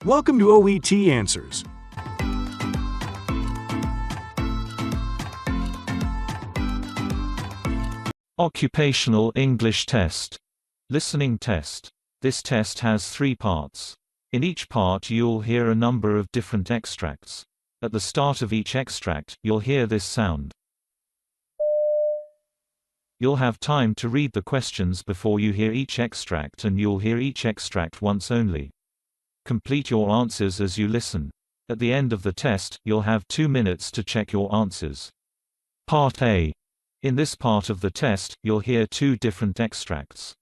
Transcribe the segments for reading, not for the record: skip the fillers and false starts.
Welcome to OET Answers. Occupational English Test. Listening test. This test has 3 parts. In each part you'll hear a number of different extracts. At the start of each extract, you'll hear this sound. You'll have time to read the questions before you hear each extract, and you'll hear each extract once only. Complete your answers as you listen. At the end of the test, you'll have 2 minutes to check your answers. Part A. In this part of the test, you'll hear 2 different extracts.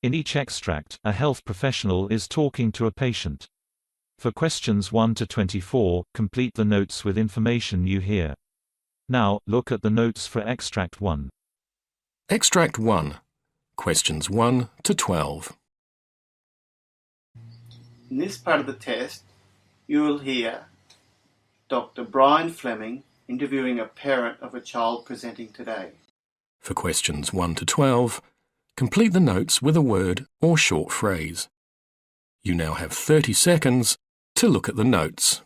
In each extract, a health professional is talking to a patient. For questions 1 to 24, complete the notes with information you hear. Now, look at the notes for Extract 1. Extract 1. Questions 1 to 12. In this part of the test, you will hear Dr. Brian Fleming interviewing a parent of a child presenting today. For questions 1 to 12, complete the notes with a word or short phrase. You now have 30 seconds to look at the notes.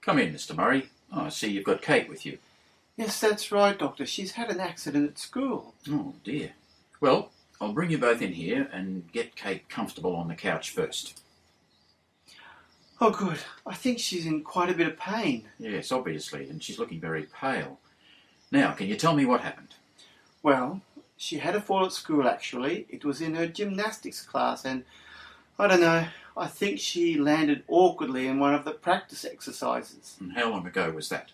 Come in, Mr. Murray. I see you've got Kate with you. Yes, that's right, Doctor. She's had an accident at school. Oh, dear. Well, I'll bring you both in here and get Kate comfortable on the couch first. Oh, good. I think she's in quite a bit of pain. Yes, obviously, and she's looking very pale. Now, can you tell me what happened? Well, she had a fall at school, actually. It was in her gymnastics class, and I don't know, I think she landed awkwardly in one of the practice exercises. And how long ago was that?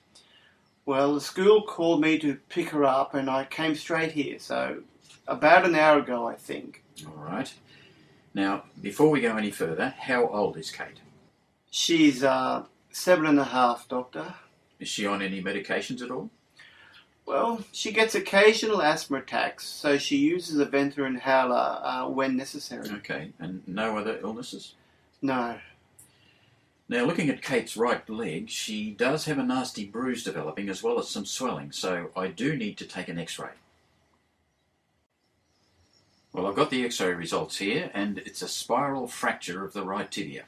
Well, the school called me to pick her up, and I came straight here, so about an hour ago, I think. All right. Now, before we go any further, how old is Kate? She's 7.5, Doctor. Is she on any medications at all? Well, she gets occasional asthma attacks, so she uses a venter inhaler when necessary. Okay, and no other illnesses? No. Now, looking at Kate's right leg, she does have a nasty bruise developing as well as some swelling, so I do need to take an x-ray. Well, I've got the x-ray results here, and it's a spiral fracture of the right tibia.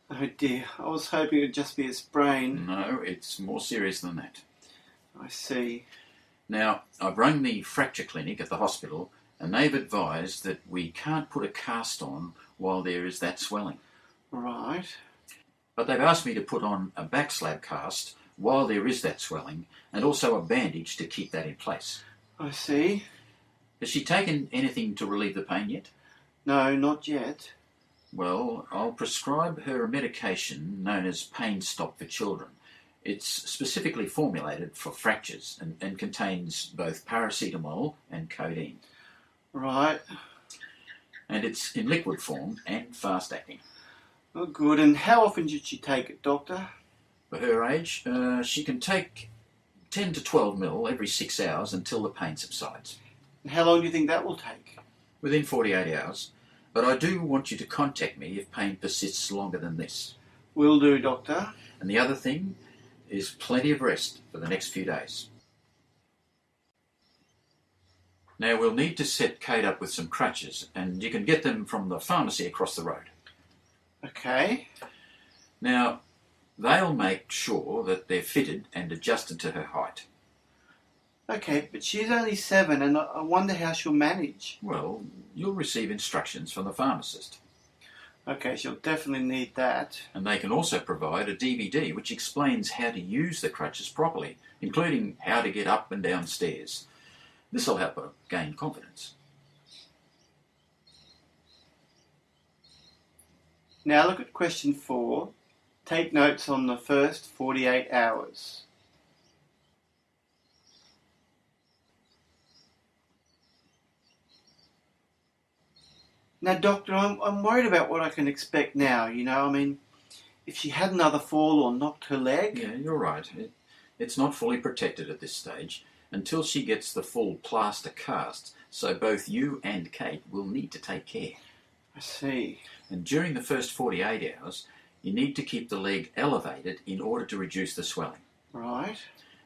Oh dear, I was hoping it'd just be a sprain. No, it's more serious than that. I see. Now, I've rung the fracture clinic at the hospital, and they've advised that we can't put a cast on while there is that swelling. Right. But they've asked me to put on a back slab cast while there is that swelling, and also a bandage to keep that in place. I see. Has she taken anything to relieve the pain yet? No, not yet. Well, I'll prescribe her a medication known as Pain Stop for children. It's specifically formulated for fractures and contains both paracetamol and codeine. Right. And it's in liquid form and fast-acting. Oh, good. And how often should she take it, Doctor? For her age, she can take 10 to 12 ml every 6 hours until the pain subsides. And how long do you think that will take? Within 48 hours. But I do want you to contact me if pain persists longer than this. Will do, Doctor. And the other thing is plenty of rest for the next few days. Now, we'll need to set Kate up with some crutches, and you can get them from the pharmacy across the road. Okay. Now, they'll make sure that they're fitted and adjusted to her height. Okay, but she's only 7, and I wonder how she'll manage. Well, you'll receive instructions from the pharmacist. Okay, she'll definitely need that. And they can also provide a DVD which explains how to use the crutches properly, including how to get up and down stairs. This will help her gain confidence. Now look at question 4. Take notes on the first 48 hours. Now, Doctor, I'm worried about what I can expect now, I mean, if she had another fall or knocked her leg. Yeah, you're right. It's not fully protected at this stage until she gets the full plaster cast, so both you and Kate will need to take care. I see. And during the first 48 hours, you need to keep the leg elevated in order to reduce the swelling. Right.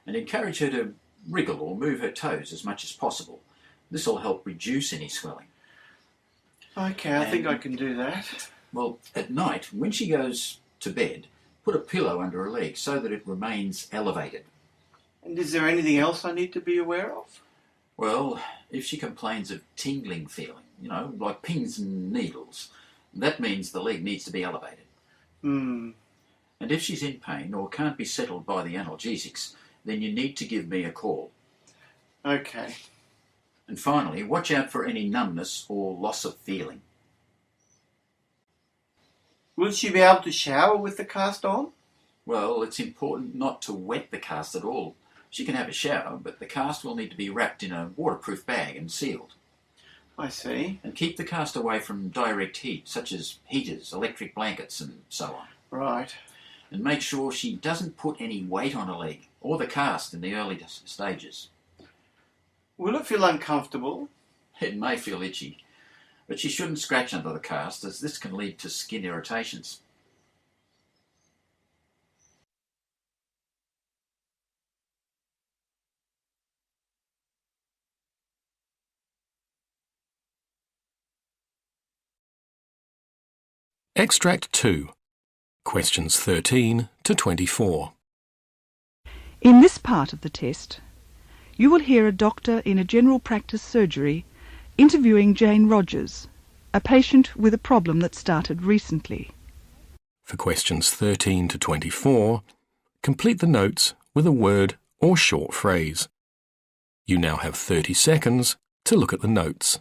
And encourage her to wriggle or move her toes as much as possible. This will help reduce any swelling. Okay, I think I can do that. Well, at night, when she goes to bed, put a pillow under her leg so that it remains elevated. And is there anything else I need to be aware of? Well, if she complains of tingling feeling, like pins and needles, that means the leg needs to be elevated. Hmm. And if she's in pain or can't be settled by the analgesics, then you need to give me a call. Okay. And finally, watch out for any numbness or loss of feeling. Will she be able to shower with the cast on? Well, it's important not to wet the cast at all. She can have a shower, but the cast will need to be wrapped in a waterproof bag and sealed. I see. And keep the cast away from direct heat, such as heaters, electric blankets, and so on. Right. And make sure she doesn't put any weight on her leg or the cast in the early stages. Will it feel uncomfortable? It may feel itchy, but she shouldn't scratch under the cast, as this can lead to skin irritations. Extract 2. Questions 13 to 24. In this part of the test, you will hear a doctor in a general practice surgery interviewing Jane Rogers, a patient with a problem that started recently. For questions 13 to 24, complete the notes with a word or short phrase. You now have 30 seconds to look at the notes.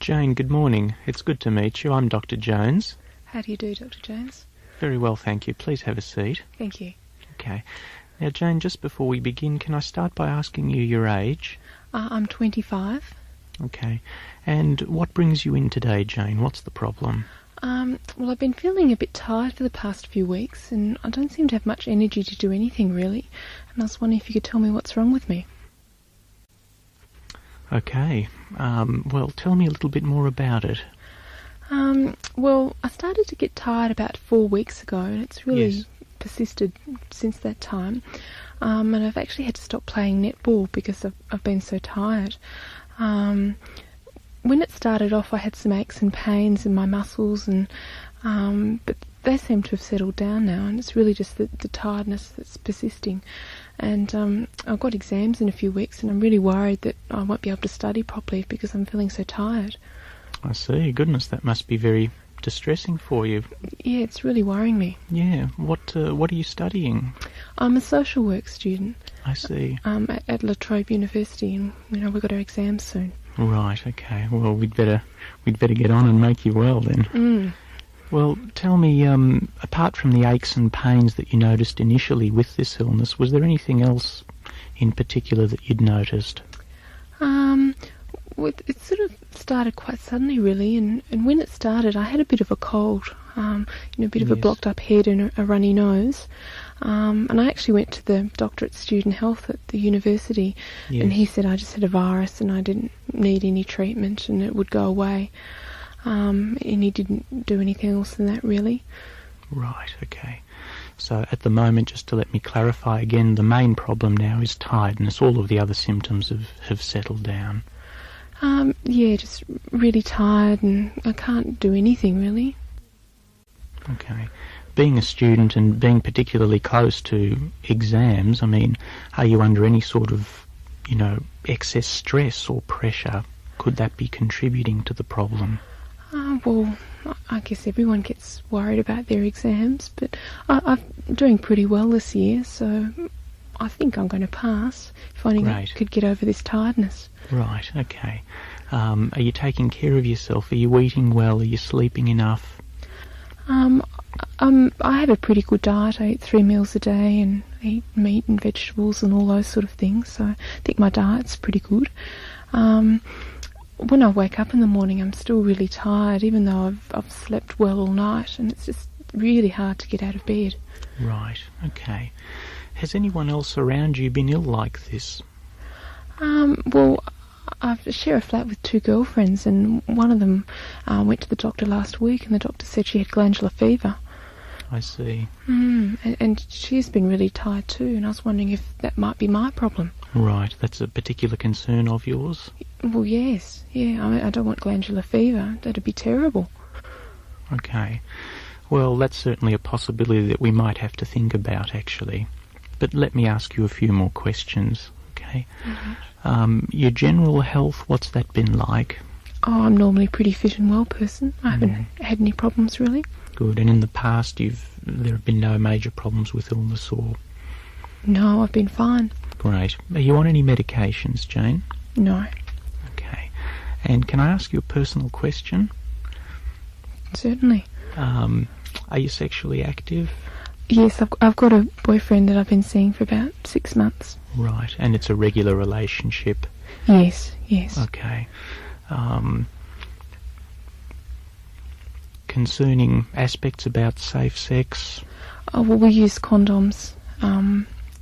Jane, good morning. It's good to meet you. I'm Dr. Jones. How do you do, Dr. Jones? Very well, thank you. Please have a seat. Thank you. Okay. Now, Jane, just before we begin, can I start by asking you your age? I'm 25. Okay. And what brings you in today, Jane? What's the problem? Well, I've been feeling a bit tired for the past few weeks, and I don't seem to have much energy to do anything, really. And I was wondering if you could tell me what's wrong with me. Okay. Well, tell me a little bit more about it. Well, I started to get tired about 4 weeks ago, and it's really persisted since that time. And I've actually had to stop playing netball because I've been so tired. When it started off, I had some aches and pains in my muscles, and but they seem to have settled down now, and it's really just the tiredness that's persisting. And I've got exams in a few weeks, and I'm really worried that I won't be able to study properly because I'm feeling so tired. I see. Goodness, that must be very distressing for you. Yeah, it's really worrying me. Yeah. What are you studying? I'm a social work student. I see. At La Trobe University, and we've got our exams soon. Right. Okay. Well, we'd better get on and make you well then. Well, tell me, apart from the aches and pains that you noticed initially with this illness, was there anything else in particular that you'd noticed? It sort of started quite suddenly, really, and when it started, I had a bit of a cold, a bit of a blocked up head and a runny nose. And I actually went to the doctor at Student Health at the university, and he said I just had a virus and I didn't need any treatment and it would go away. And he didn't do anything else than that, really. Right, okay. So at the moment, just to let me clarify again, the main problem now is tiredness. All of the other symptoms have settled down. Just really tired, and I can't do anything, really. Okay. Being a student and being particularly close to exams, I mean, are you under any sort of, excess stress or pressure? Could that be contributing to the problem? Well, I guess everyone gets worried about their exams, but I'm doing pretty well this year, so I think I'm going to pass, if only I could get over this tiredness. Right, okay. Are you taking care of yourself? Are you eating well? Are you sleeping enough? I have a pretty good diet. I eat 3 meals a day and eat meat and vegetables and all those sort of things, so I think my diet's pretty good. When I wake up in the morning, I'm still really tired, even though I've slept well all night, and it's just really hard to get out of bed. Right, okay. Has anyone else around you been ill like this? Well, I share a flat with 2 girlfriends, and one of them went to the doctor last week, and the doctor said she had glandular fever. I see. And she's been really tired too, and I was wondering if that might be my problem. Right, that's a particular concern of yours? Well, yes, yeah, I don't want glandular fever. That'd be terrible. Okay. Well, that's certainly a possibility that we might have to think about, actually. But let me ask you a few more questions, okay? Your general health, what's that been like? Oh, I'm normally a pretty fit and well person. I haven't had any problems, really. Good. And in the past, there have been no major problems with illness or... No, I've been fine. Great. Are you on any medications, Jane? No. Okay. And can I ask you a personal question? Certainly. Are you sexually active? Yes, I've got a boyfriend that I've been seeing for about 6 months. Right. And it's a regular relationship? Yes. Okay. Concerning aspects about safe sex? Oh, well, we use condoms,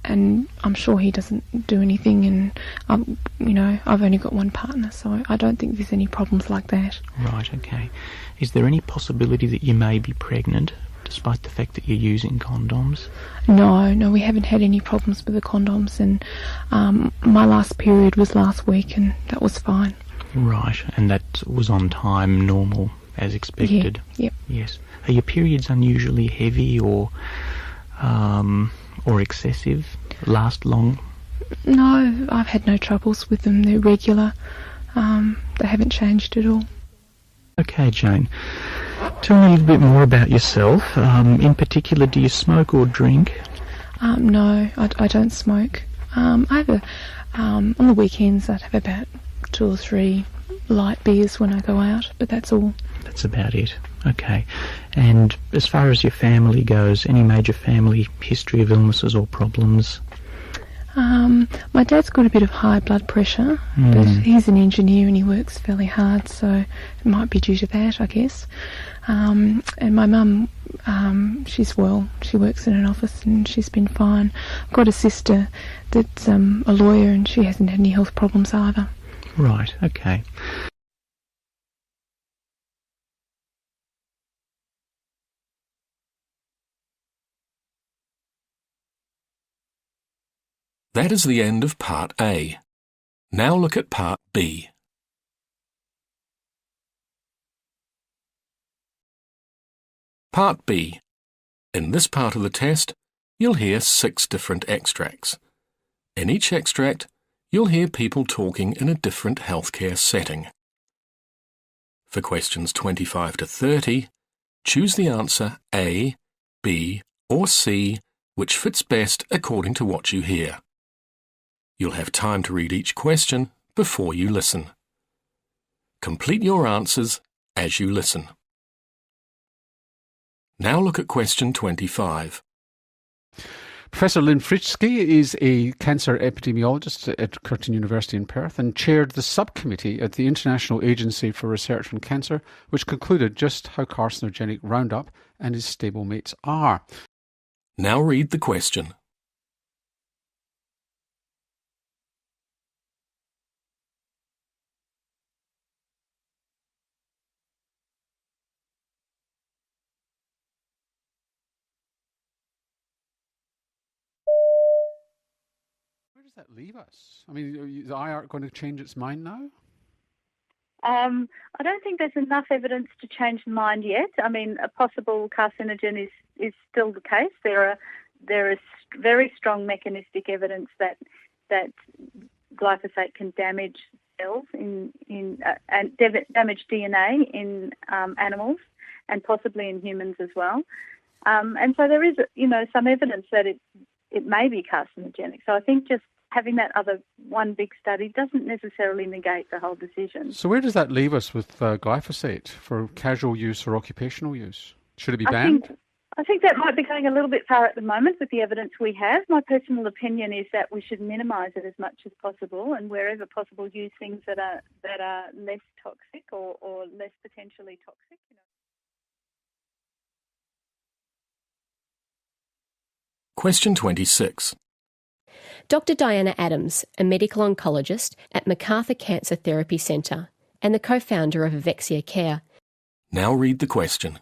and I'm sure he doesn't do anything, and I've only got one partner, so I don't think there's any problems like that. Right, okay. Is there any possibility that you may be pregnant, despite the fact that you're using condoms? No, we haven't had any problems with the condoms, and my last period was last week, and that was fine. Right, and that was on time, normal, as expected? Yeah, yep. Yes. Are your periods unusually heavy or excessive? Last long? No, I've had no troubles with them. They're regular. They haven't changed at all. Okay, Jane. Tell me a little bit more about yourself. In particular, do you smoke or drink? No, I don't smoke. I have on the weekends I'd have about 2 or 3 light beers when I go out, but that's all. That's about it. Okay. And as far as your family goes, any major family history of illnesses or problems? My dad's got a bit of high blood pressure, but he's an engineer and he works fairly hard, so it might be due to that, I guess. And my mum, she's well. She works in an office and she's been fine. I've got a sister that's a lawyer and she hasn't had any health problems either. Right, okay. That is the end of Part A. Now look at Part B. Part B. In this part of the test, you'll hear 6 different extracts. In each extract, you'll hear people talking in a different healthcare setting. For questions 25 to 30, choose the answer A, B, or C, which fits best according to what you hear. You'll have time to read each question before you listen. Complete your answers as you listen. Now look at question 25. Professor Lynn Fritsky is a cancer epidemiologist at Curtin University in Perth and chaired the subcommittee at the International Agency for Research on Cancer, which concluded just how carcinogenic Roundup and his stablemates are. Now read the question. Where does that leave us? I mean, is the IARC going to change its mind now? I don't think there's enough evidence to change the mind yet. I mean, a possible carcinogen is still the case. There is very strong mechanistic evidence that glyphosate can damage cells and damaged DNA in animals and possibly in humans as well. And so there is, some evidence that it may be carcinogenic. So I think just having that other one big study doesn't necessarily negate the whole decision. So where does that leave us with glyphosate for casual use or occupational use? Should it be banned? I think that might be going a little bit far at the moment with the evidence we have. My personal opinion is that we should minimise it as much as possible, and wherever possible use things that are less toxic or less potentially toxic. Question 26. Dr. Diana Adams, a medical oncologist at MacArthur Cancer Therapy Centre and the co-founder of Avexia Care. Now read the question.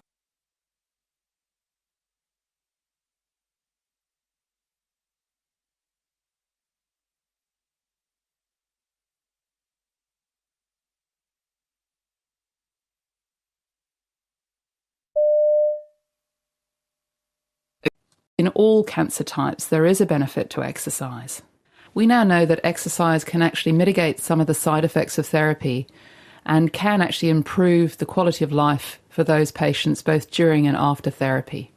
In all cancer types, there is a benefit to exercise. We now know that exercise can actually mitigate some of the side effects of therapy and can actually improve the quality of life for those patients both during and after therapy.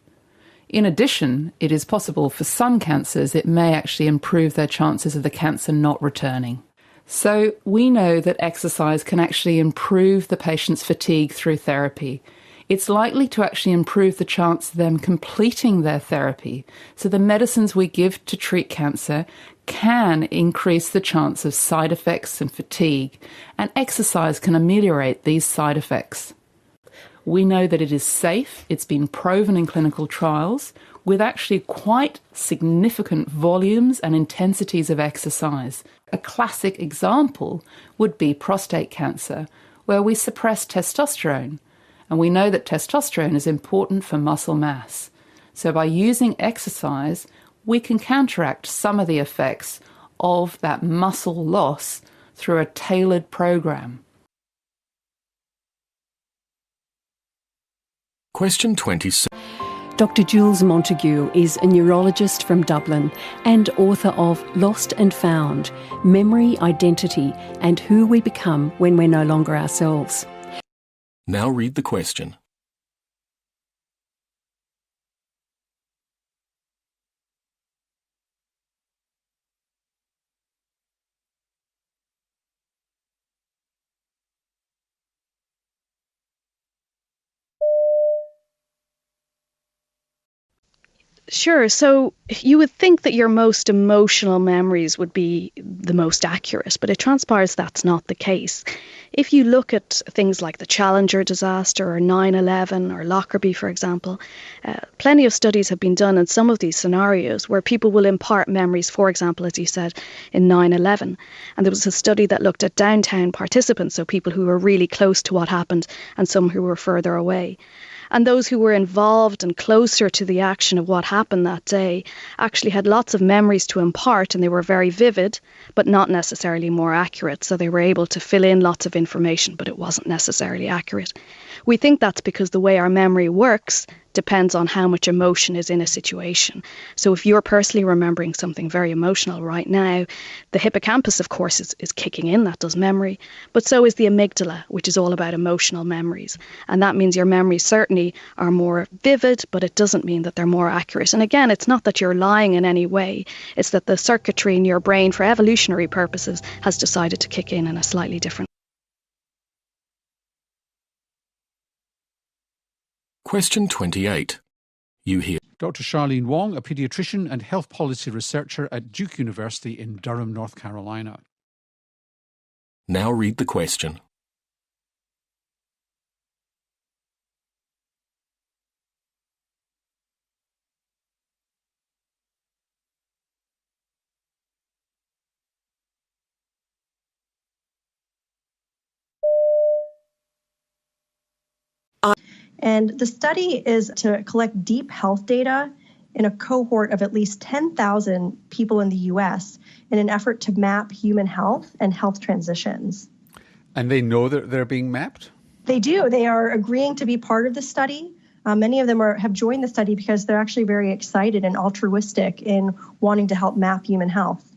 In addition, it is possible for some cancers it may actually improve their chances of the cancer not returning. So we know that exercise can actually improve the patient's fatigue through therapy. It's likely to actually improve the chance of them completing their therapy. So the medicines we give to treat cancer can increase the chance of side effects and fatigue, and exercise can ameliorate these side effects. We know that it is safe. It's been proven in clinical trials with actually quite significant volumes and intensities of exercise. A classic example would be prostate cancer, where we suppress testosterone. And we know that testosterone is important for muscle mass. So by using exercise, we can counteract some of the effects of that muscle loss through a tailored program. Question 26. Dr. Jules Montague is a neurologist from Dublin and author of Lost and Found: Memory, Identity and Who We Become When We're No Longer Ourselves. Now read the question. Sure. So you would think that your most emotional memories would be the most accurate, but it transpires that's not the case. If you look at things like the Challenger disaster or 9/11 or Lockerbie, for example, plenty of studies have been done in some of these scenarios where people will impart memories, for example, as you said, in 9/11. And there was a study that looked at downtown participants, so people who were really close to what happened and some who were further away. And those who were involved and closer to the action of what happened that day actually had lots of memories to impart, and they were very vivid, but not necessarily more accurate. So they were able to fill in lots of information, but it wasn't necessarily accurate. We think that's because the way our memory works depends on how much emotion is in a situation. So if you're personally remembering something very emotional right now, the hippocampus, of course, is kicking in. That does memory. But so is the amygdala, which is all about emotional memories. And that means your memories certainly are more vivid, but it doesn't mean that they're more accurate. And again, it's not that you're lying in any way. It's that the circuitry in your brain, for evolutionary purposes, has decided to kick in a slightly different. Question 28. You hear Dr. Charlene Wong, a paediatrician and health policy researcher at Duke University in Durham, North Carolina. Now read the question. And the study is to collect deep health data in a cohort of at least 10,000 people in the U.S. in an effort to map human health and health transitions. And they know that they're being mapped? They do. They are agreeing to be part of the study. Many of them have joined the study because they're actually very excited and altruistic in wanting to help map human health.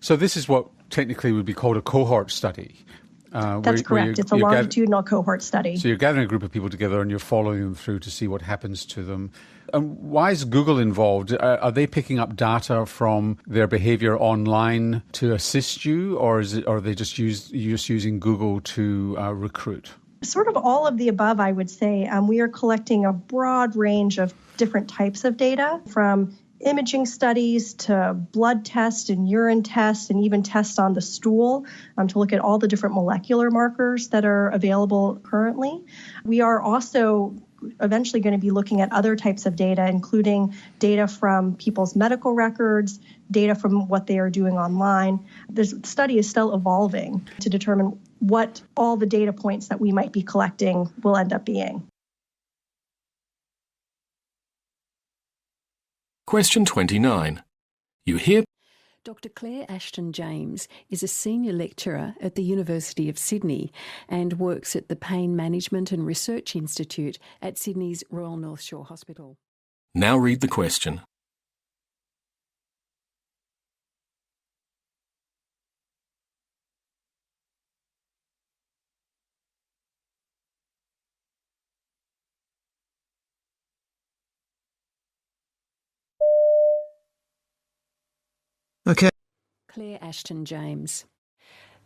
So this is what technically would be called a cohort study. That's correct. It's a longitudinal cohort study. So you're gathering a group of people together and you're following them through to see what happens to them. Why is Google involved? Are they picking up data from their behaviour online to assist you, or are they just using Google to recruit? Sort of all of the above, I would say. We are collecting a broad range of different types of data, from imaging studies to blood tests and urine tests and even tests on the stool to look at all the different molecular markers that are available currently. We are also eventually going to be looking at other types of data, including data from people's medical records, data from what they are doing online. This study is still evolving to determine what all the data points that we might be collecting will end up being. Question 29. You hear Dr. Claire Ashton-James is a senior lecturer at the University of Sydney and works at the Pain Management and Research Institute at Sydney's Royal North Shore Hospital. Now read the question. Okay. Claire Ashton-James.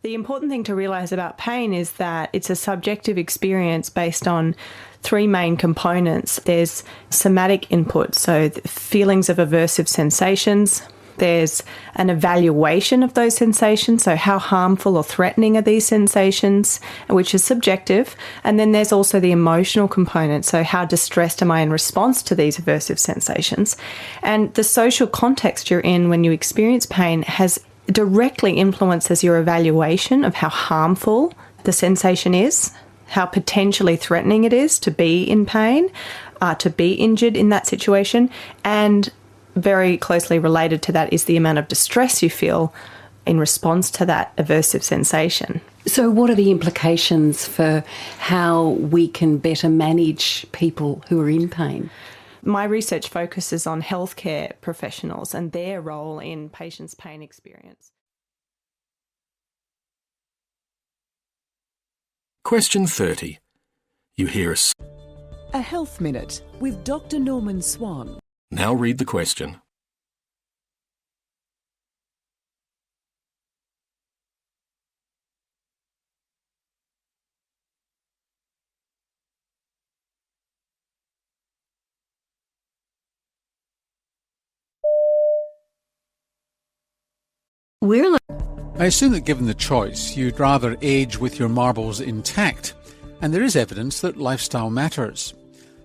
The important thing to realise about pain is that it's a subjective experience based on three main components. There's somatic input, so feelings of aversive sensations. There's an evaluation of those sensations, so how harmful or threatening are these sensations, which is subjective. And then there's also the emotional component, so how distressed am I in response to these aversive sensations. And the social context you're in when you experience pain directly influences your evaluation of how harmful the sensation is, how potentially threatening it is to be in pain, to be injured in that situation, and very closely related to that is the amount of distress you feel in response to that aversive sensation. So what are the implications for how we can better manage people who are in pain? My research focuses on healthcare professionals and their role in patients' pain experience. Question 30. You hear a Health Minute with Dr. Norman Swan. Now read the question. I assume that given the choice, you'd rather age with your marbles intact, and there is evidence that lifestyle matters.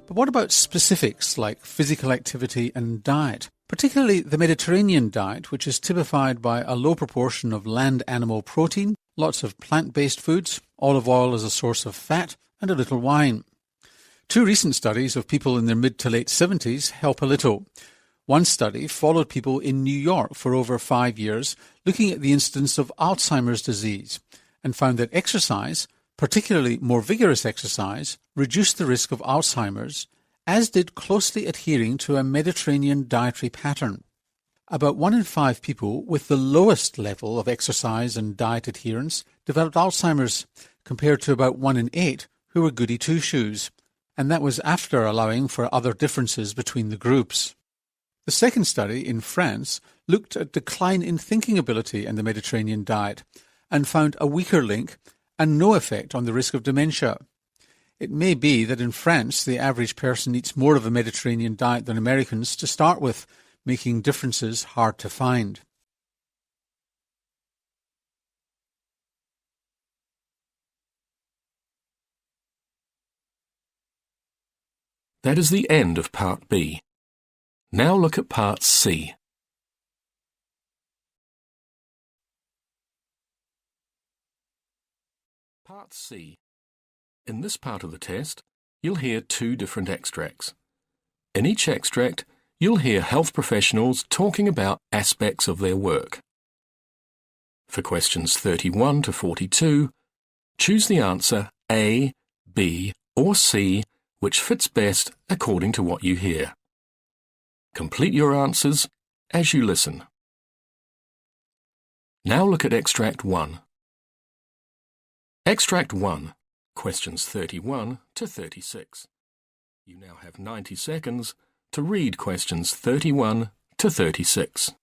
But what about specifics like physical activity and diet? Particularly the Mediterranean diet, which is typified by a low proportion of land animal protein, lots of plant-based foods, olive oil as a source of fat, and a little wine. 2 recent studies of people in their mid to late 70s help a little. One study followed people in New York for over 5 years, looking at the incidence of Alzheimer's disease, and found that exercise, particularly more vigorous exercise, reduced the risk of Alzheimer's, as did closely adhering to a Mediterranean dietary pattern. About 1 in 5 people with the lowest level of exercise and diet adherence developed Alzheimer's, compared to about 1 in 8 who were goody two-shoes, and that was after allowing for other differences between the groups. The second study, in France, looked at decline in thinking ability and the Mediterranean diet, and found a weaker link and no effect on the risk of dementia. It may be that in France the average person eats more of a Mediterranean diet than Americans to start with, making differences hard to find. That is the end of Part B. Now look at Part C. Part C. In this part of the test, you'll hear 2 different extracts. In each extract, you'll hear health professionals talking about aspects of their work. For questions 31 to 42, choose the answer A, B, or C, which fits best according to what you hear. Complete your answers as you listen. Now look at Extract 1. Extract 1, questions 31 to 36. You now have 90 seconds to read questions 31 to 36.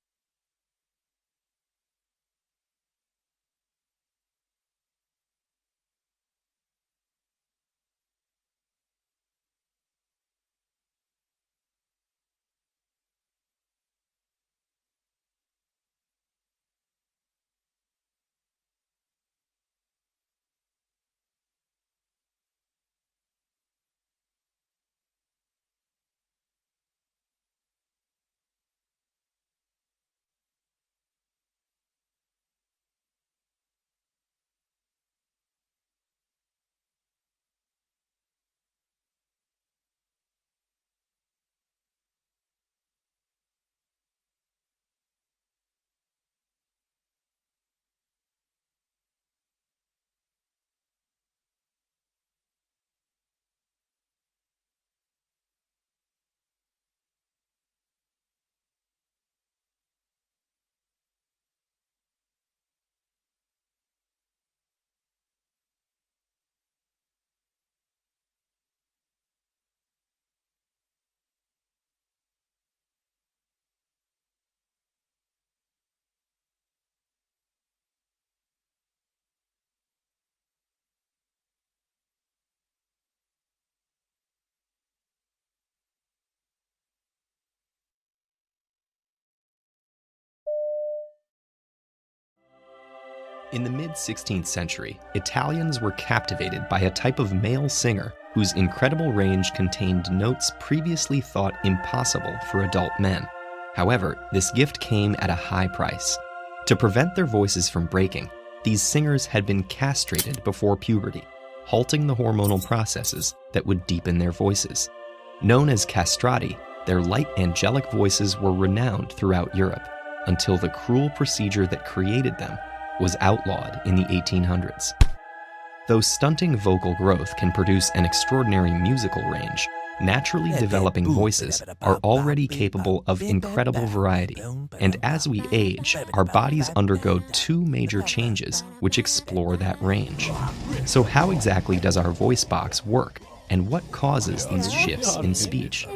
In the mid-16th century, Italians were captivated by a type of male singer whose incredible range contained notes previously thought impossible for adult men. However, this gift came at a high price. To prevent their voices from breaking, these singers had been castrated before puberty, halting the hormonal processes that would deepen their voices. Known as castrati, their light angelic voices were renowned throughout Europe, until the cruel procedure that created them was outlawed in the 1800s. Though stunting vocal growth can produce an extraordinary musical range, naturally developing voices are already capable of incredible variety, and as we age, our bodies undergo two major changes which explore that range. So how exactly does our voice box work, and what causes these shifts in speech?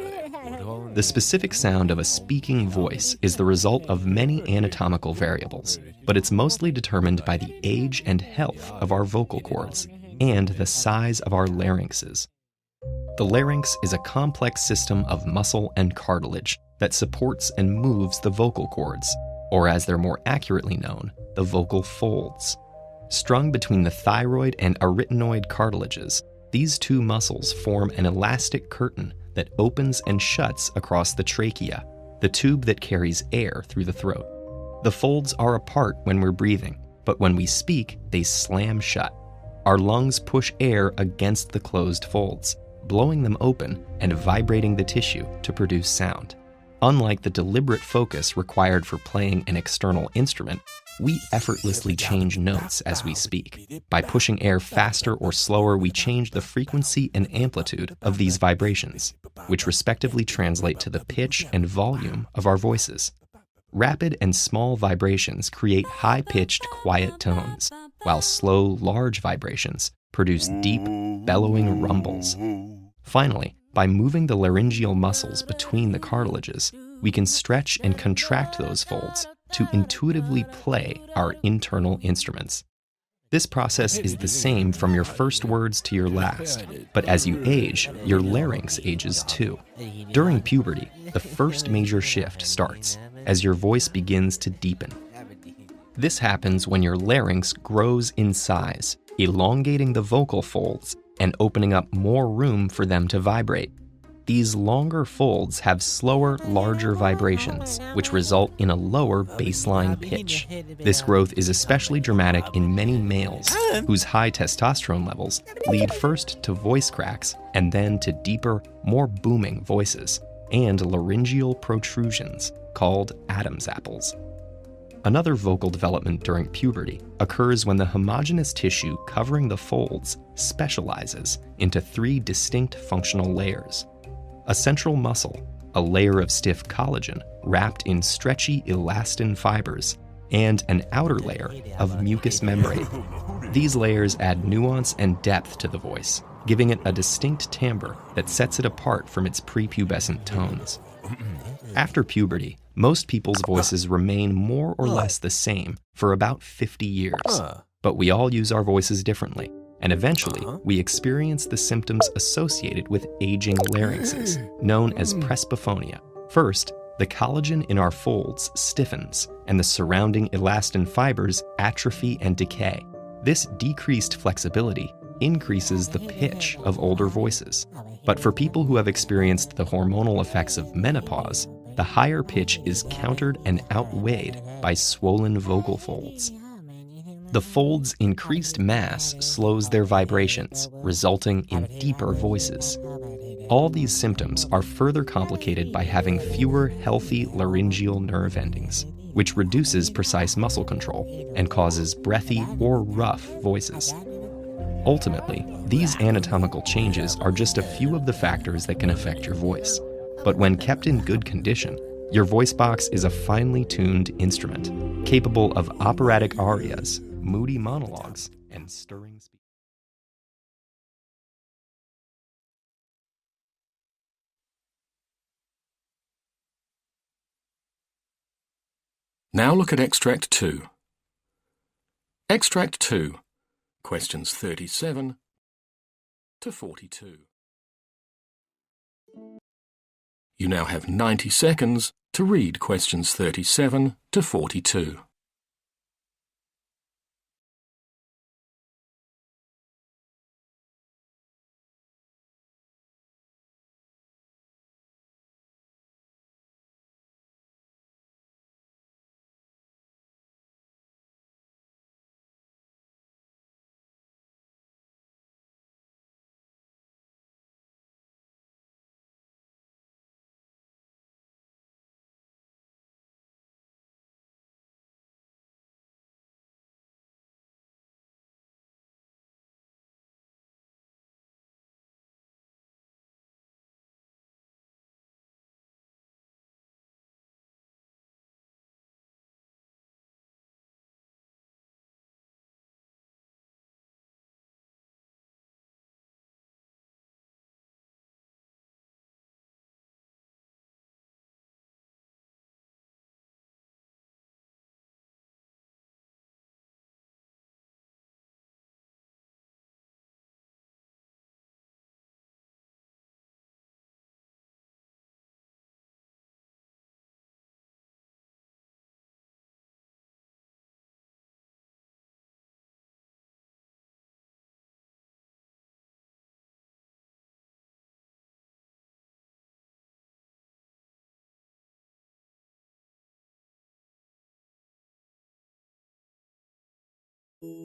The specific sound of a speaking voice is the result of many anatomical variables, but it's mostly determined by the age and health of our vocal cords and the size of our larynxes. The larynx is a complex system of muscle and cartilage that supports and moves the vocal cords, or as they're more accurately known, the vocal folds. Strung between the thyroid and arytenoid cartilages, these two muscles form an elastic curtain that opens and shuts across the trachea, the tube that carries air through the throat. The folds are apart when we're breathing, but when we speak, they slam shut. Our lungs push air against the closed folds, blowing them open and vibrating the tissue to produce sound. Unlike the deliberate focus required for playing an external instrument, we effortlessly change notes as we speak. By pushing air faster or slower, we change the frequency and amplitude of these vibrations, which respectively translate to the pitch and volume of our voices. Rapid and small vibrations create high-pitched, quiet tones, while slow, large vibrations produce deep, bellowing rumbles. Finally, by moving the laryngeal muscles between the cartilages, we can stretch and contract those folds to intuitively play our internal instruments. This process is the same from your first words to your last, but as you age, your larynx ages too. During puberty, the first major shift starts as your voice begins to deepen. This happens when your larynx grows in size, elongating the vocal folds and opening up more room for them to vibrate. These longer folds have slower, larger vibrations, which result in a lower baseline pitch. This growth is especially dramatic in many males, whose high testosterone levels lead first to voice cracks and then to deeper, more booming voices, and laryngeal protrusions, called Adam's apples. Another vocal development during puberty occurs when the homogeneous tissue covering the folds specializes into three distinct functional layers. A central muscle, a layer of stiff collagen wrapped in stretchy elastin fibers, and an outer layer of mucous membrane. These layers add nuance and depth to the voice, giving it a distinct timbre that sets it apart from its prepubescent tones. After puberty, most people's voices remain more or less the same for about 50 years. But we all use our voices differently, and eventually we experience the symptoms associated with aging larynxes, known as presbyphonia. First, the collagen in our folds stiffens, and the surrounding elastin fibers atrophy and decay. This decreased flexibility increases the pitch of older voices. But for people who have experienced the hormonal effects of menopause, the higher pitch is countered and outweighed by swollen vocal folds. The folds' increased mass slows their vibrations, resulting in deeper voices. All these symptoms are further complicated by having fewer healthy laryngeal nerve endings, which reduces precise muscle control and causes breathy or rough voices. Ultimately, these anatomical changes are just a few of the factors that can affect your voice. But when kept in good condition, your voice box is a finely tuned instrument, capable of operatic arias, moody monologues, and stirring speech. Now look at Extract 2. Extract 2, questions 37 to 42. You now have 90 seconds to read questions 37 to 42.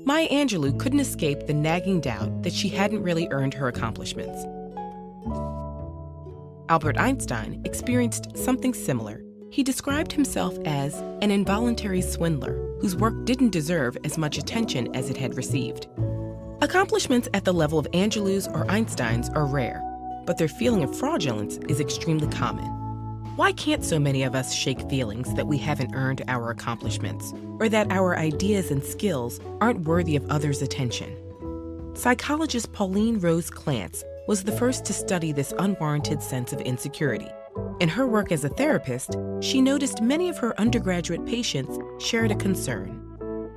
Maya Angelou couldn't escape the nagging doubt that she hadn't really earned her accomplishments. Albert Einstein experienced something similar. He described himself as an involuntary swindler whose work didn't deserve as much attention as it had received. Accomplishments at the level of Angelou's or Einstein's are rare, but their feeling of fraudulence is extremely common. Why can't so many of us shake feelings that we haven't earned our accomplishments, or that our ideas and skills aren't worthy of others' attention? Psychologist Pauline Rose Clance was the first to study this unwarranted sense of insecurity. In her work as a therapist, she noticed many of her undergraduate patients shared a concern.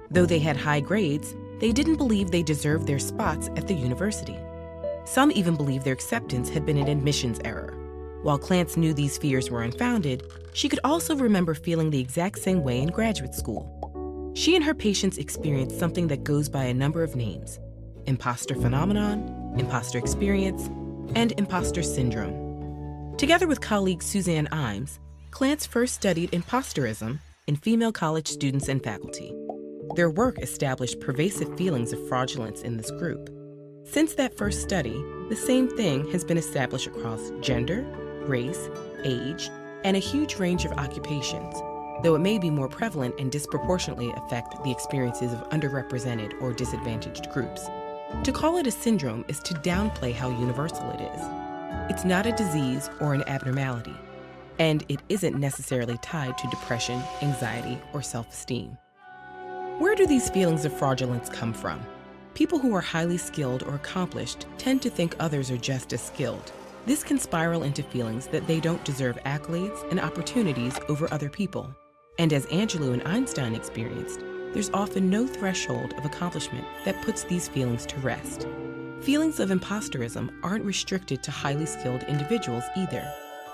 Though they had high grades, they didn't believe they deserved their spots at the university. Some even believed their acceptance had been an admissions error. While Clance knew these fears were unfounded, she could also remember feeling the exact same way in graduate school. She and her patients experienced something that goes by a number of names: imposter phenomenon, imposter experience, and imposter syndrome. Together with colleague Suzanne Imes, Clance first studied imposterism in female college students and faculty. Their work established pervasive feelings of fraudulence in this group. Since that first study, the same thing has been established across gender, race, age, and a huge range of occupations, though it may be more prevalent and disproportionately affect the experiences of underrepresented or disadvantaged groups. To call it a syndrome is to downplay how universal it is. It's not a disease or an abnormality, and it isn't necessarily tied to depression, anxiety, or self-esteem. Where do these feelings of fraudulence come from? People who are highly skilled or accomplished tend to think others are just as skilled. This can spiral into feelings that they don't deserve accolades and opportunities over other people. And as Angelou and Einstein experienced, there's often no threshold of accomplishment that puts these feelings to rest. Feelings of impostorism aren't restricted to highly skilled individuals either.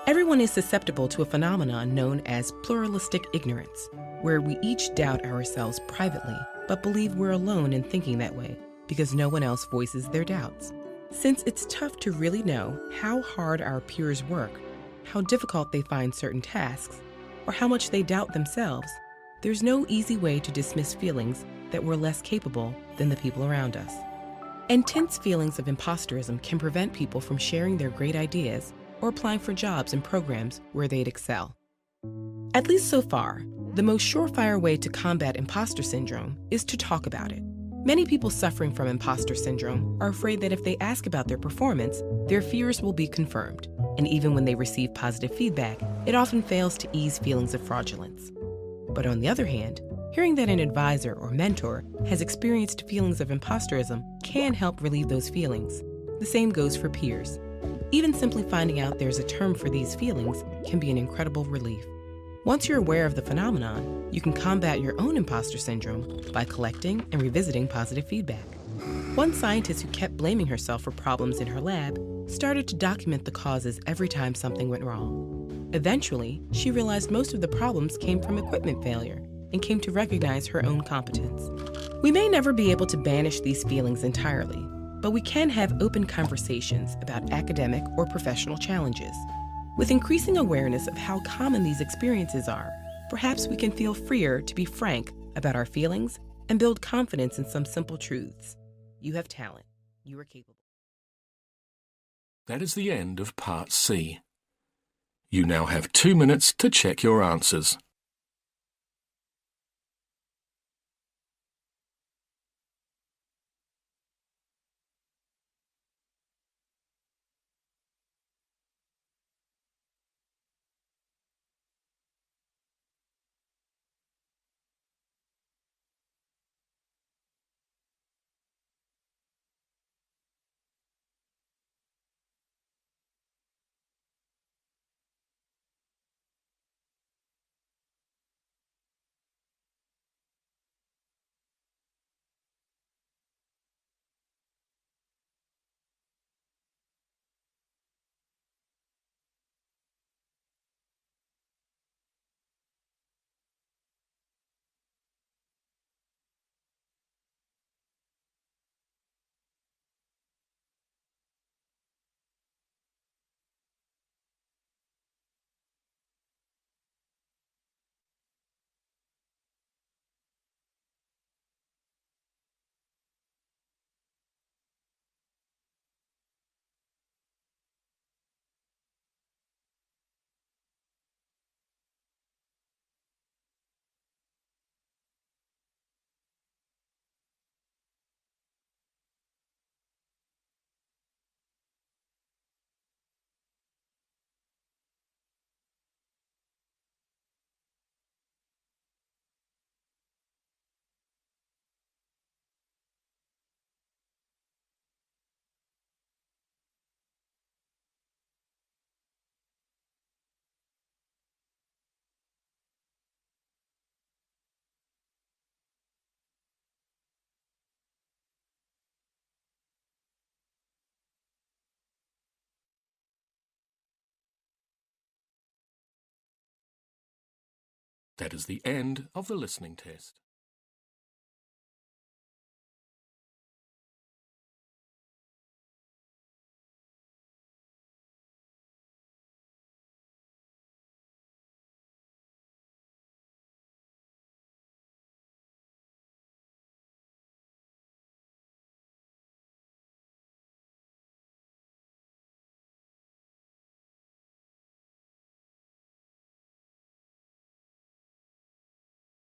Everyone is susceptible to a phenomenon known as pluralistic ignorance, where we each doubt ourselves privately, but believe we're alone in thinking that way because no one else voices their doubts. Since it's tough to really know how hard our peers work, how difficult they find certain tasks, or how much they doubt themselves, there's no easy way to dismiss feelings that we're less capable than the people around us. Intense feelings of impostorism can prevent people from sharing their great ideas or applying for jobs and programs where they'd excel. At least so far, the most surefire way to combat imposter syndrome is to talk about it. Many people suffering from imposter syndrome are afraid that if they ask about their performance, their fears will be confirmed. And even when they receive positive feedback, it often fails to ease feelings of fraudulence. But on the other hand, hearing that an advisor or mentor has experienced feelings of impostorism can help relieve those feelings. The same goes for peers. Even simply finding out there's a term for these feelings can be an incredible relief. Once you're aware of the phenomenon, you can combat your own imposter syndrome by collecting and revisiting positive feedback. One scientist who kept blaming herself for problems in her lab started to document the causes every time something went wrong. Eventually, she realized most of the problems came from equipment failure and came to recognize her own competence. We may never be able to banish these feelings entirely, but we can have open conversations about academic or professional challenges. With increasing awareness of how common these experiences are, perhaps we can feel freer to be frank about our feelings and build confidence in some simple truths. You have talent. You are capable. That is the end of Part C. You now have 2 minutes to check your answers. That is the end of the listening test.